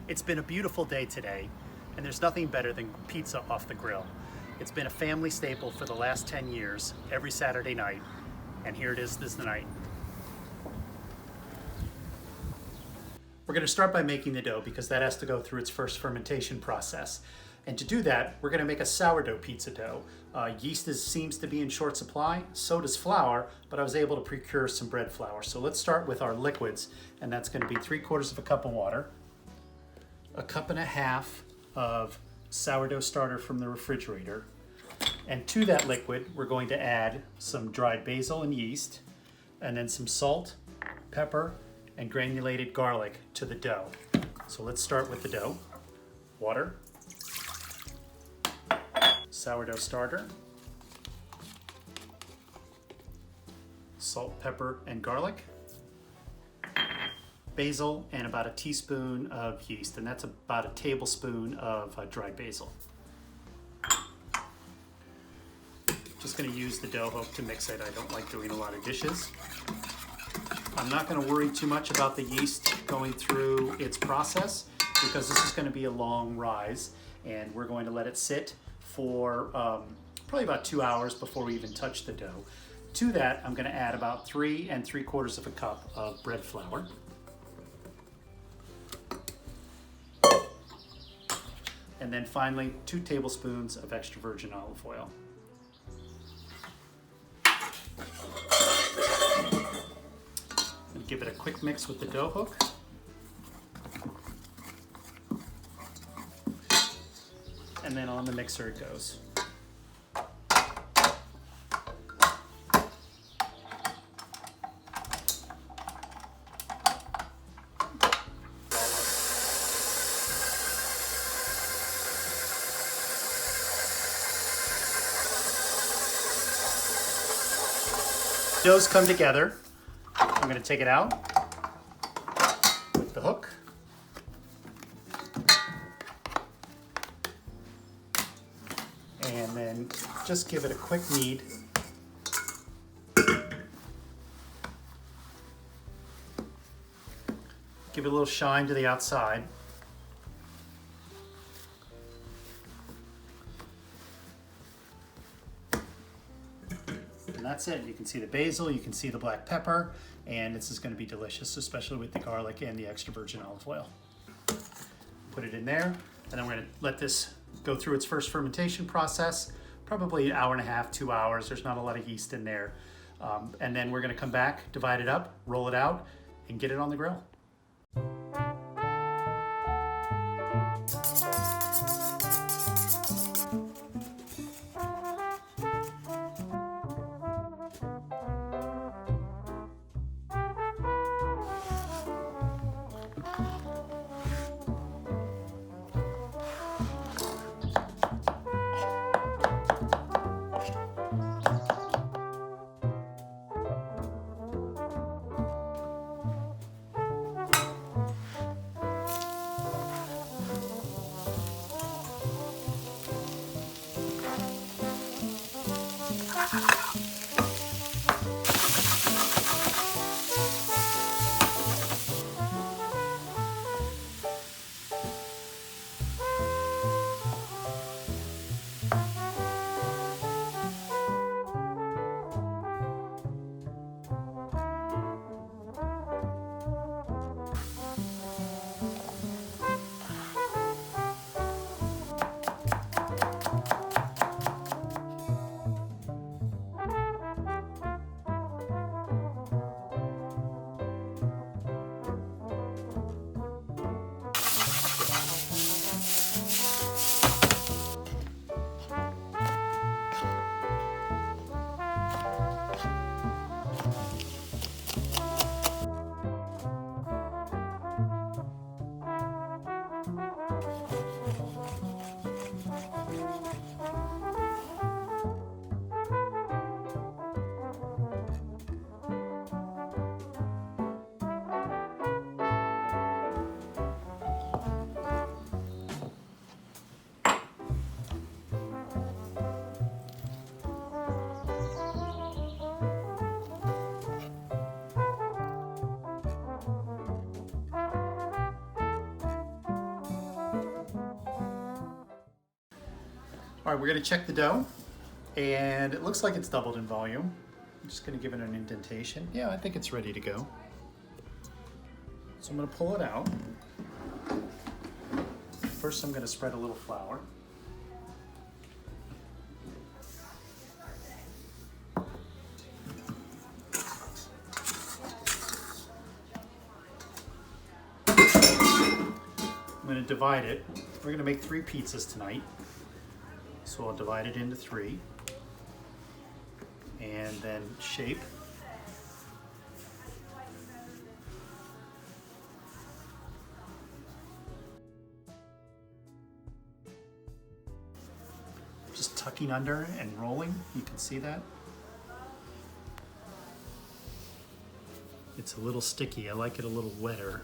It's been a beautiful day today, and there's nothing better than pizza off the grill. It's been a family staple for the last 10 years, every Saturday night, and here it is this night. We're going to start by making the dough because that has to go through its first fermentation process. And to do that, we're going to make a sourdough pizza dough. Yeast seems to be in short supply, so does flour, but I was able to procure some bread flour. So let's start with our liquids, and that's going to be 3/4 of a cup of water, 1.5 cups of sourdough starter from the refrigerator, and to that liquid we're going to add some dried basil and yeast, and then some salt, pepper, and granulated garlic to the dough. So let's start with the dough. Water, sourdough starter, salt, pepper, and garlic, basil, and about a teaspoon of yeast, and that's about a tablespoon of dried basil. Just going to use the dough hook to mix it. I don't like doing a lot of dishes. I'm not going to worry too much about the yeast going through its process because this is going to be a long rise, and we're going to let it sit for probably about 2 hours before we even touch the dough. To that, I'm going to add about 3 3/4 of a cup of bread flour. And then finally, 2 tablespoons of extra virgin olive oil. And give it a quick mix with the dough hook. And then on the mixer it goes. Doughs come together. I'm going to take it out with the hook. And then just give it a quick knead. Give it a little shine to the outside. And that's it. You can see the basil, you can see the black pepper, and this is going to be delicious, especially with the garlic and the extra virgin olive oil. Put it in there, and then we're going to let this go through its first fermentation process, probably 1.5 hours, 2 hours. There's not a lot of yeast in there. And then we're going to come back, divide it up, roll it out, and get it on the grill. All right, we're gonna check the dough, and it looks like it's doubled in volume. I'm just gonna give it an indentation. Yeah, I think it's ready to go. So I'm gonna pull it out. First, I'm gonna spread a little flour. I'm gonna divide it. We're gonna make 3 pizzas tonight. So I'll divide it into 3 and then shape. Just tucking under and rolling, you can see that. It's a little sticky, I like it a little wetter.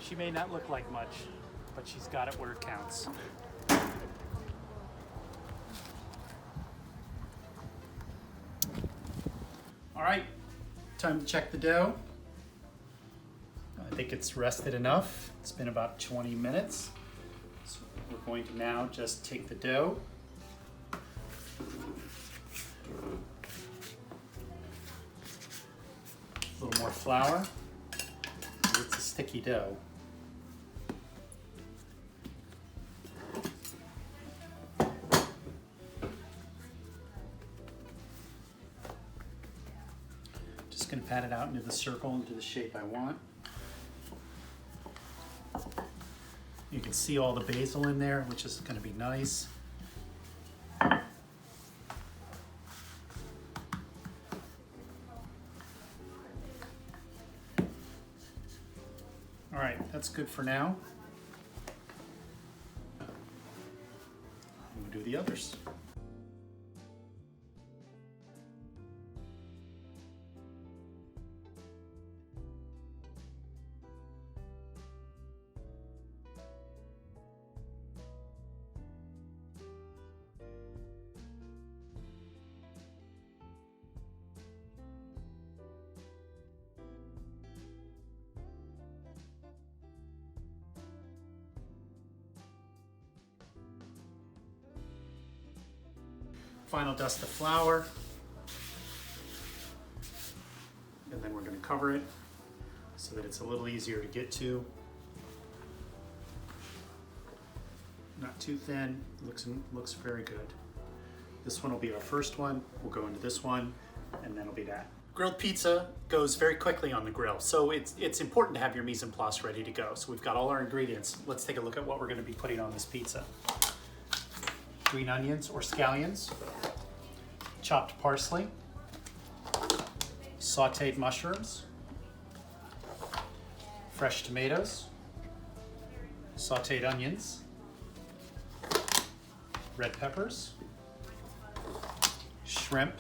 She may not look like much, but she's got it where it counts. All right, time to check the dough. I think it's rested enough. It's been about 20 minutes. So we're going to now just take the dough. A little more flour. It's a sticky dough. Just going to pat it out into the circle, into the shape I want. You can see all the basil in there, which is going to be nice. All right, that's good for now. We'll do the others. Final dust of flour, and then we're going to cover it so that it's a little easier to get to. Not too thin, looks very good. This one will be our first one. We'll go into this one, and then it'll be that. Grilled pizza goes very quickly on the grill, so it's important to have your mise en place ready to go. So we've got all our ingredients. Let's take a look at what we're going to be putting on this pizza. Green onions or scallions, chopped parsley, sauteed mushrooms, fresh tomatoes, sauteed onions, red peppers, shrimp,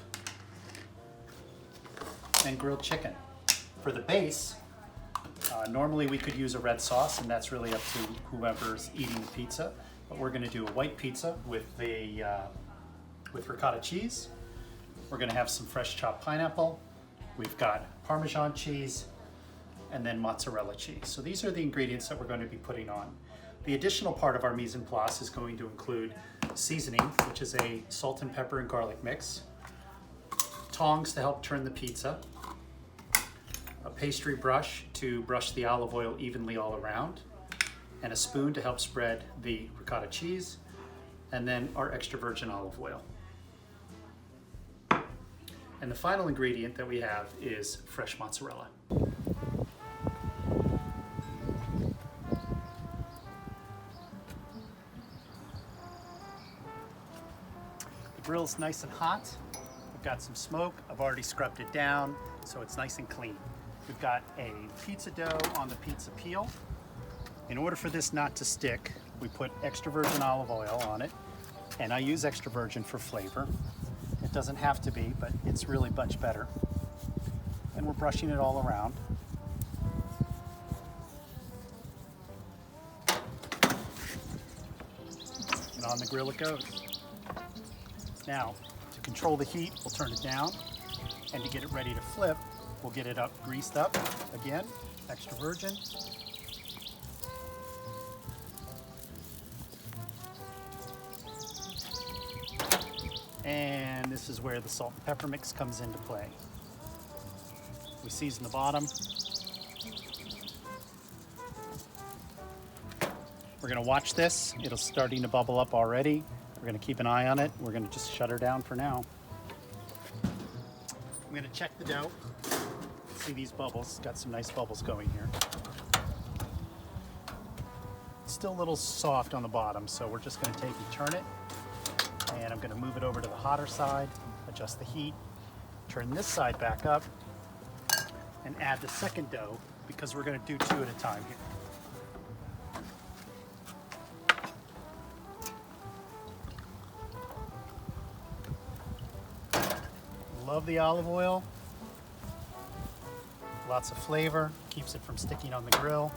and grilled chicken. For the base, normally we could use a red sauce, and that's really up to whoever's eating the pizza. But we're going to do a white pizza with ricotta cheese. We're going to have some fresh chopped pineapple. We've got Parmesan cheese and then mozzarella cheese. So these are the ingredients that we're going to be putting on. The additional part of our mise en place is going to include seasoning, which is a salt and pepper and garlic mix, tongs to help turn the pizza, a pastry brush to brush the olive oil evenly all around, and a spoon to help spread the ricotta cheese, and then our extra virgin olive oil. And the final ingredient that we have is fresh mozzarella. The grill's nice and hot. We've got some smoke. I've already scrubbed it down, so it's nice and clean. We've got a pizza dough on the pizza peel. In order for this not to stick, we put extra virgin olive oil on it, and I use extra virgin for flavor. It doesn't have to be, but it's really much better. And we're brushing it all around. And on the grill it goes. Now, to control the heat, we'll turn it down, and to get it ready to flip, we'll get it up, greased up, again, extra virgin. And this is where the salt and pepper mix comes into play. We season the bottom. We're gonna watch this. It's starting to bubble up already. We're gonna keep an eye on it. We're gonna just shut her down for now. I'm gonna check the dough. See these bubbles, it's got some nice bubbles going here. It's still a little soft on the bottom, so we're just gonna take and turn it. And I'm gonna move it over to the hotter side, adjust the heat, turn this side back up, and add the second dough because we're gonna do 2 at a time here. Love the olive oil. Lots of flavor, keeps it from sticking on the grill.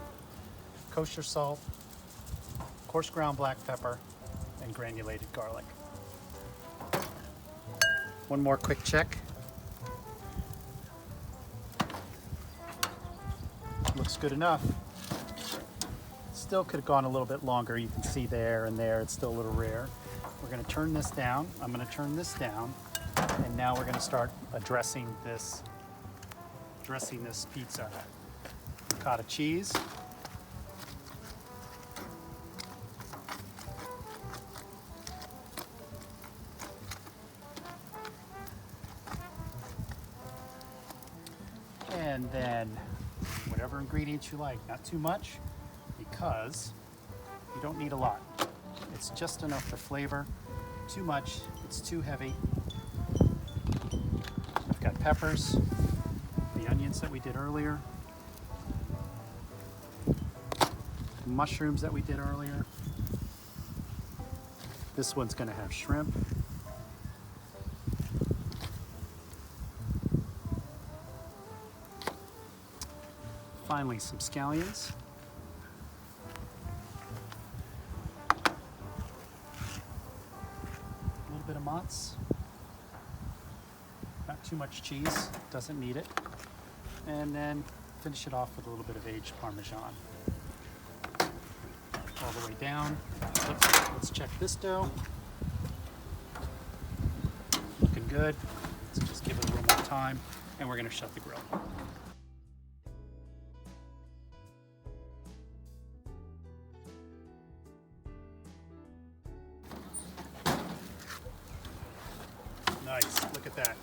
Kosher salt, coarse ground black pepper, and granulated garlic. One more quick check. Looks good enough. Still could have gone a little bit longer. You can see there and there, it's still a little rare. We're gonna turn this down. I'm gonna turn this down. And now we're gonna start dressing this pizza. Ricotta cheese. And then whatever ingredients you like, not too much because you don't need a lot. It's just enough for flavor. Too much, it's too heavy. I've got peppers, the onions that we did earlier, mushrooms that we did earlier. This one's gonna have shrimp. Finally, some scallions. A little bit of mozz. Not too much cheese, doesn't need it. And then finish it off with a little bit of aged Parmesan. All the way down. Let's check this dough. Looking good. Let's just give it a little more time and we're gonna shut the grill. Nice, look at that.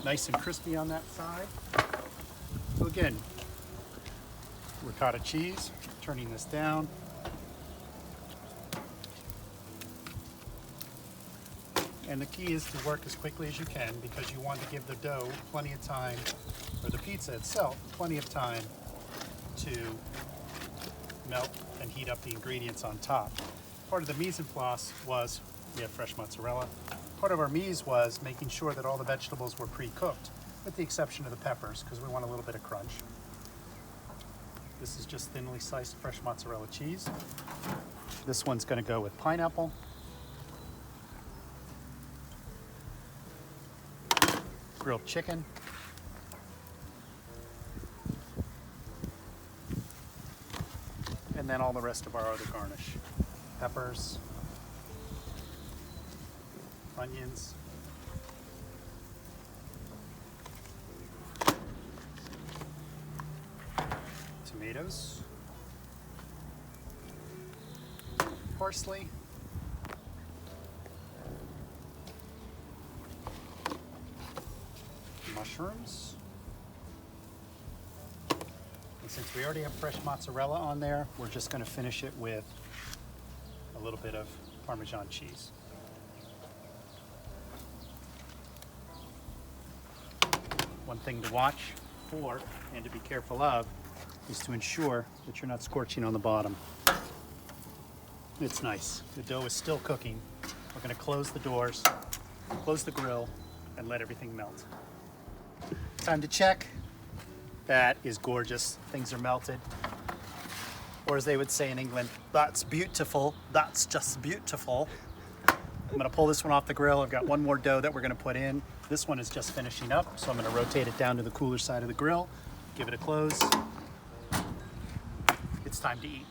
Nice and crispy on that side. So again, ricotta cheese, turning this down. And the key is to work as quickly as you can because you want to give the dough plenty of time, or the pizza itself, plenty of time to melt and heat up the ingredients on top. Part of the mise en place was, we have fresh mozzarella. Part of our mise was making sure that all the vegetables were pre-cooked, with the exception of the peppers, because we want a little bit of crunch. This is just thinly sliced fresh mozzarella cheese. This one's going to go with pineapple. Grilled chicken. And then all the rest of our other garnish. Peppers. Onions. Tomatoes. Parsley. Mushrooms. And since we already have fresh mozzarella on there, we're just going to finish it with a little bit of Parmesan cheese. One thing to watch for and to be careful of is to ensure that you're not scorching on the bottom. It's nice. The dough is still cooking. We're going to close the doors, close the grill, and let everything melt. Time to check. That is gorgeous. Things are melted. or as they would say in England, that's beautiful, that's just beautiful. I'm gonna pull this one off the grill. I've got one more dough that we're gonna put in. This one is just finishing up, so I'm gonna rotate it down to the cooler side of the grill, give it a close. It's time to eat.